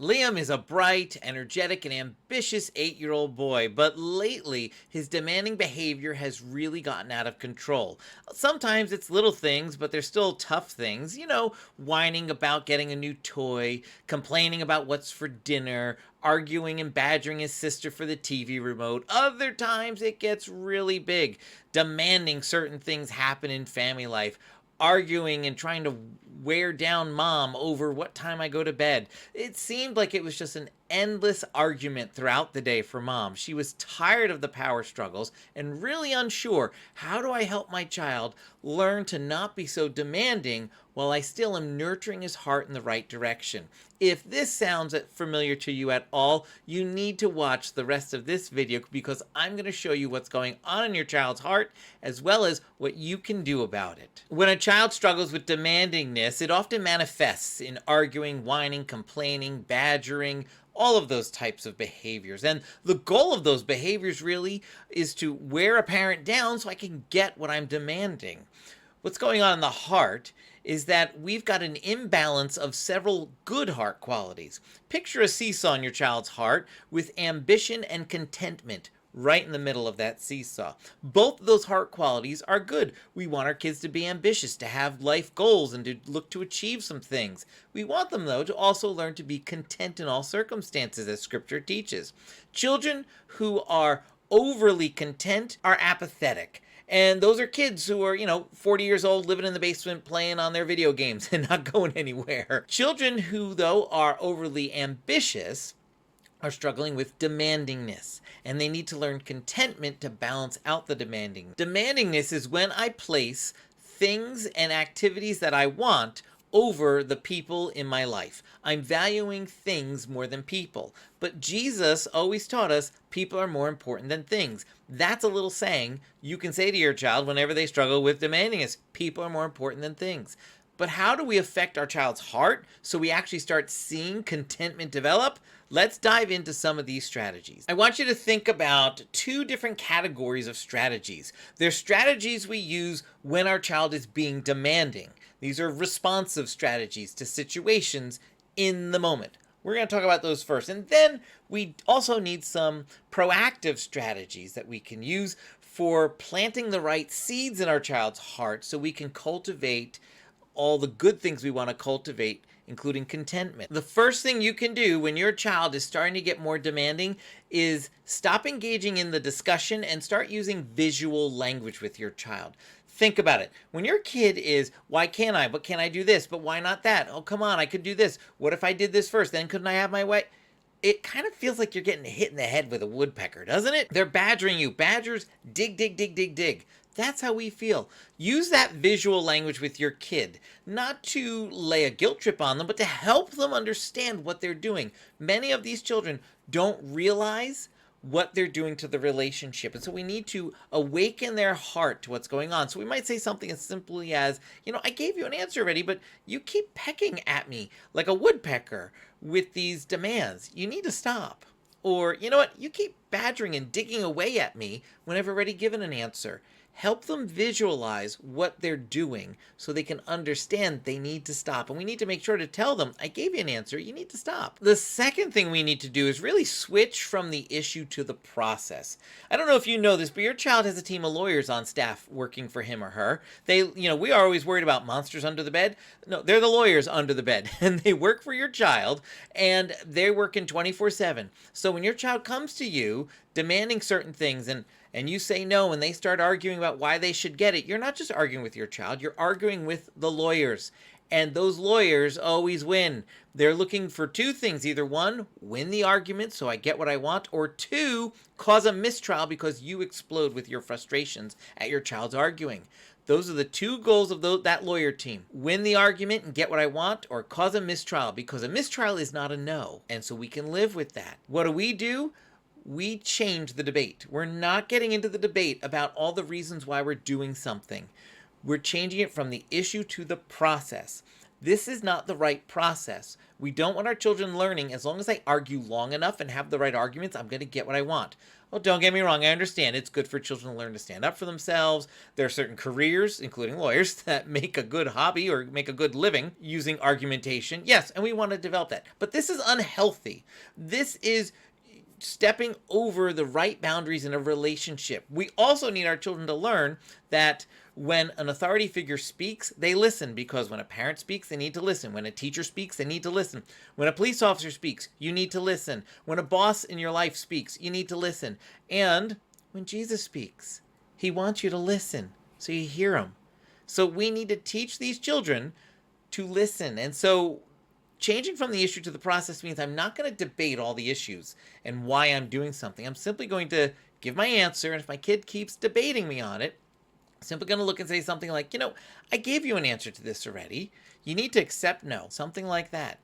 Liam is a bright, energetic, and ambitious 8-year-old boy, but lately his demanding behavior has really gotten out of control. Sometimes it's little things, but they're still tough things. Whining about getting a new toy, complaining about what's for dinner, arguing and badgering his sister for the TV remote. Other times it gets really big, demanding certain things happen in family life, arguing and trying to wear down mom over what time I go to bed. It seemed like it was just an endless argument throughout the day for mom. She was tired of the power struggles and really unsure, how do I help my child learn to not be so demanding while I still am nurturing his heart in the right direction? If this sounds familiar to you at all, you need to watch the rest of this video because I'm going to show you what's going on in your child's heart as well as what you can do about it. When a child struggles with demandingness, it often manifests in arguing, whining, complaining, badgering, all of those types of behaviors. And the goal of those behaviors really is to wear a parent down so I can get what I'm demanding. What's going on in the heart is that we've got an imbalance of several good heart qualities. Picture a seesaw in your child's heart with ambition and contentment right in the middle of that seesaw. Both of those heart qualities are good. We want our kids to be ambitious, to have life goals, and to look to achieve some things. We want them, though, to also learn to be content in all circumstances, as Scripture teaches. Children who are overly content are apathetic. And those are kids who are, 40 years old, living in the basement, playing on their video games and not going anywhere. Children who, though, are overly ambitious are struggling with demandingness, and they need to learn contentment to balance out the demanding. Demandingness is when I place things and activities that I want over the people in my life. I'm valuing things more than people. But Jesus always taught us people are more important than things. That's a little saying you can say to your child whenever they struggle with demandingness. People are more important than things. But how do we affect our child's heart so we actually start seeing contentment develop? Let's dive into some of these strategies. I want you to think about two different categories of strategies. There's strategies we use when our child is being demanding. These are responsive strategies to situations in the moment. We're going to talk about those first. And then we also need some proactive strategies that we can use for planting the right seeds in our child's heart so we can cultivate all the good things we want to cultivate, including contentment. The first thing you can do when your child is starting to get more demanding is stop engaging in the discussion and start using visual language with your child. Think about it. When your kid is, why can't I? But can I do this? But why not that? Oh, come on, I could do this. What if I did this first? Then couldn't I have my way? It kind of feels like you're getting hit in the head with a woodpecker, doesn't it? They're badgering you. Badgers dig, dig, dig, dig, dig. That's how we feel. Use that visual language with your kid, not to lay a guilt trip on them, but to help them understand what they're doing. Many of these children don't realize what they're doing to the relationship. And so we need to awaken their heart to what's going on. So we might say something as simply as, I gave you an answer already, but you keep pecking at me like a woodpecker with these demands. You need to stop. Or, you know what? You keep badgering and digging away at me when I've already given an answer. Help them visualize what they're doing so they can understand they need to stop. And we need to make sure to tell them, I gave you an answer, you need to stop. The second thing we need to do is really switch from the issue to the process. I don't know if you know this, but your child has a team of lawyers on staff working for him or her. We are always worried about monsters under the bed. No, they're the lawyers under the bed, and they work for your child, and they're working 24/7. So when your child comes to you demanding certain things and you say no and they start arguing about why they should get it, you're not just arguing with your child, you're arguing with the lawyers. And those lawyers always win. They're looking for two things. Either one, win the argument so I get what I want, or two, cause a mistrial because you explode with your frustrations at your child's arguing. Those are the two goals of that lawyer team. Win the argument and get what I want, or cause a mistrial, because a mistrial is not a no. And so we can live with that. What do? We change the debate. We're not getting into the debate about all the reasons why we're doing something. We're changing it from the issue to the process. This is not the right process. We don't want our children learning, as long as I argue long enough and have the right arguments, I'm going to get what I want. Well, don't get me wrong, I understand it's good for children to learn to stand up for themselves. There are certain careers, including lawyers, that make a good hobby or make a good living using argumentation. Yes, and we want to develop that. But this is unhealthy. This is stepping over the right boundaries in a relationship. We also need our children to learn that when an authority figure speaks, they listen, because when a parent speaks, they need to listen. When a teacher speaks, they need to listen. When a police officer speaks, you need to listen. When a boss in your life speaks, you need to listen. And when Jesus speaks, he wants you to listen so you hear him. So we need to teach these children to listen. And so changing from the issue to the process means I'm not going to debate all the issues and why I'm doing something. I'm simply going to give my answer, and if my kid keeps debating me on it, I'm simply going to look and say something like, I gave you an answer to this already. You need to accept no, something like that.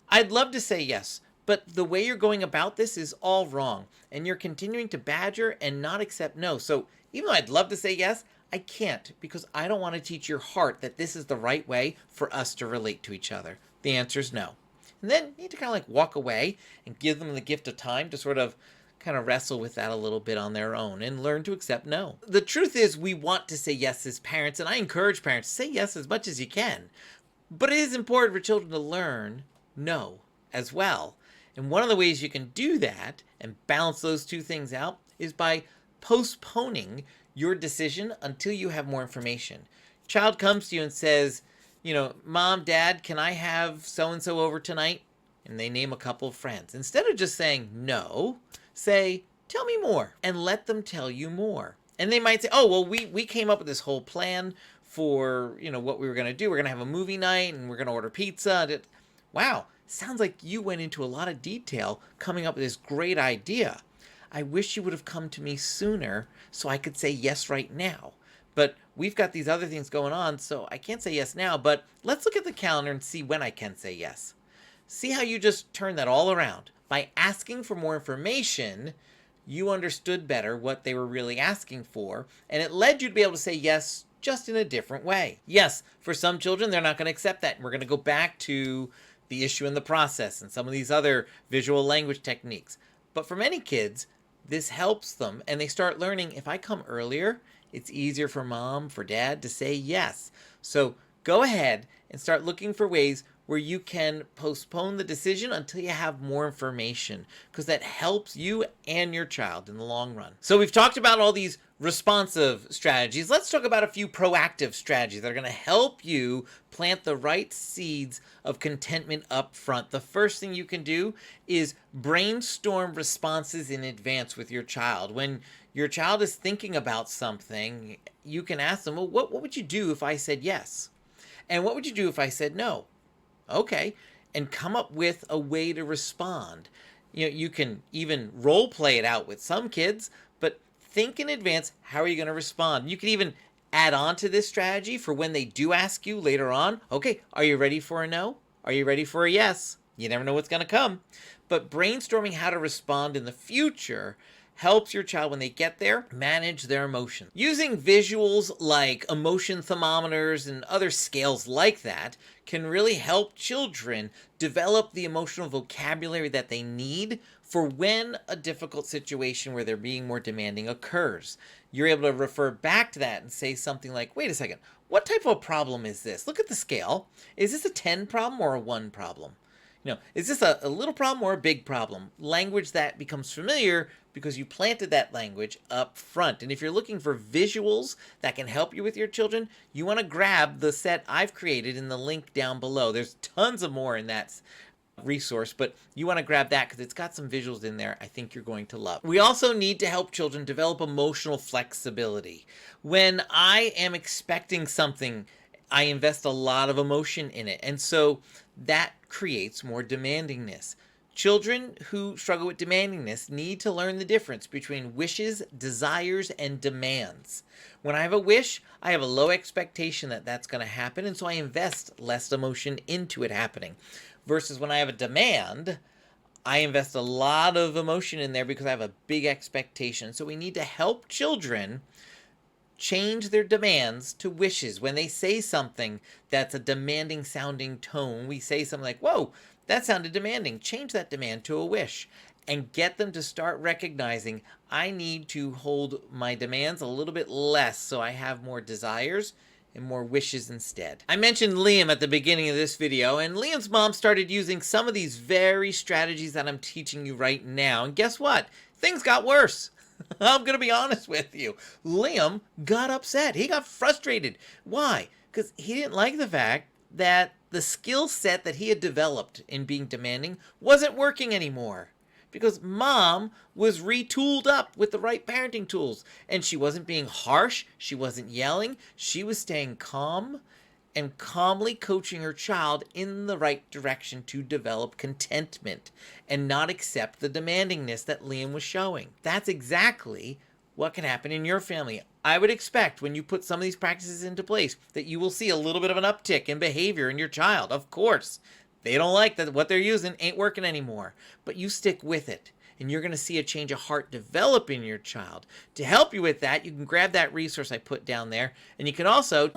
I'd love to say yes, but the way you're going about this is all wrong, and you're continuing to badger and not accept no. So even though I'd love to say yes, I can't, because I don't want to teach your heart that this is the right way for us to relate to each other. The answer is no. And then you need to kind of walk away and give them the gift of time to sort of kind of wrestle with that a little bit on their own and learn to accept no. The truth is, we want to say yes as parents, and I encourage parents to say yes as much as you can. But it is important for children to learn no as well. And one of the ways you can do that and balance those two things out is by postponing your decision until you have more information. Child comes to you and says, Mom, Dad, can I have so-and-so over tonight? And they name a couple of friends. Instead of just saying no, say, tell me more, and let them tell you more. And they might say, oh, well, we came up with this whole plan for, what we were going to do. We're going to have a movie night, and we're going to order pizza. Wow, sounds like you went into a lot of detail coming up with this great idea. I wish you would have come to me sooner so I could say yes right now. But we've got these other things going on, so I can't say yes now, but let's look at the calendar and see when I can say yes. See how you just turn that all around. By asking for more information, you understood better what they were really asking for, and it led you to be able to say yes just in a different way. Yes, for some children, they're not going to accept that, and we're going to go back to the issue in the process and some of these other visual language techniques. But for many kids, this helps them, and they start learning, if I come earlier, it's easier for mom, for dad to say yes. So go ahead and start looking for ways where you can postpone the decision until you have more information, because that helps you and your child in the long run. So we've talked about all these responsive strategies. Let's talk about a few proactive strategies that are going to help you plant the right seeds of contentment up front. The first thing you can do is brainstorm responses in advance with your child. When your child is thinking about something, you can ask them, well, what would you do if I said yes? And what would you do if I said no? Okay, and come up with a way to respond. You can even role play it out with some kids, but think in advance, how are you going to respond? You can even add on to this strategy for when they do ask you later on, okay, are you ready for a no? Are you ready for a yes? You never know what's going to come. But brainstorming how to respond in the future helps your child, when they get there, manage their emotions. Using visuals like emotion thermometers and other scales like that can really help children develop the emotional vocabulary that they need for when a difficult situation where they're being more demanding occurs. You're able to refer back to that and say something like, wait a second, what type of problem is this? Look at the scale. Is this a 10 problem or a 1 problem? Is this a little problem or a big problem? Language that becomes familiar because you planted that language up front. And if you're looking for visuals that can help you with your children, you want to grab the set I've created in the link down below. There's tons of more in that resource, but you want to grab that because it's got some visuals in there I think you're going to love. We also need to help children develop emotional flexibility. When I am expecting something, I invest a lot of emotion in it, and so that creates more demandingness. Children who struggle with demandingness need to learn the difference between wishes, desires, and demands. When I have a wish, I have a low expectation that that's going to happen, and so I invest less emotion into it happening. Versus when I have a demand, I invest a lot of emotion in there because I have a big expectation. So we need to help children change their demands to wishes. When they say something that's a demanding sounding tone, we say something like, whoa, that sounded demanding. Change that demand to a wish and get them to start recognizing I need to hold my demands a little bit less so I have more desires and more wishes instead. I mentioned Liam at the beginning of this video, and Liam's mom started using some of these very strategies that I'm teaching you right now. And guess what? Things got worse. I'm going to be honest with you. Liam got upset. He got frustrated. Why? Because he didn't like the fact that the skill set that he had developed in being demanding wasn't working anymore. Because mom was retooled up with the right parenting tools. And she wasn't being harsh. She wasn't yelling. She was staying calm and calmly coaching her child in the right direction to develop contentment and not accept the demandingness that Liam was showing. That's exactly what can happen in your family. I would expect when you put some of these practices into place that you will see a little bit of an uptick in behavior in your child. Of course. They don't like that what they're using ain't working anymore, but you stick with it and you're going to see a change of heart develop in your child. To help you with that, you can grab that resource I put down there, and you can also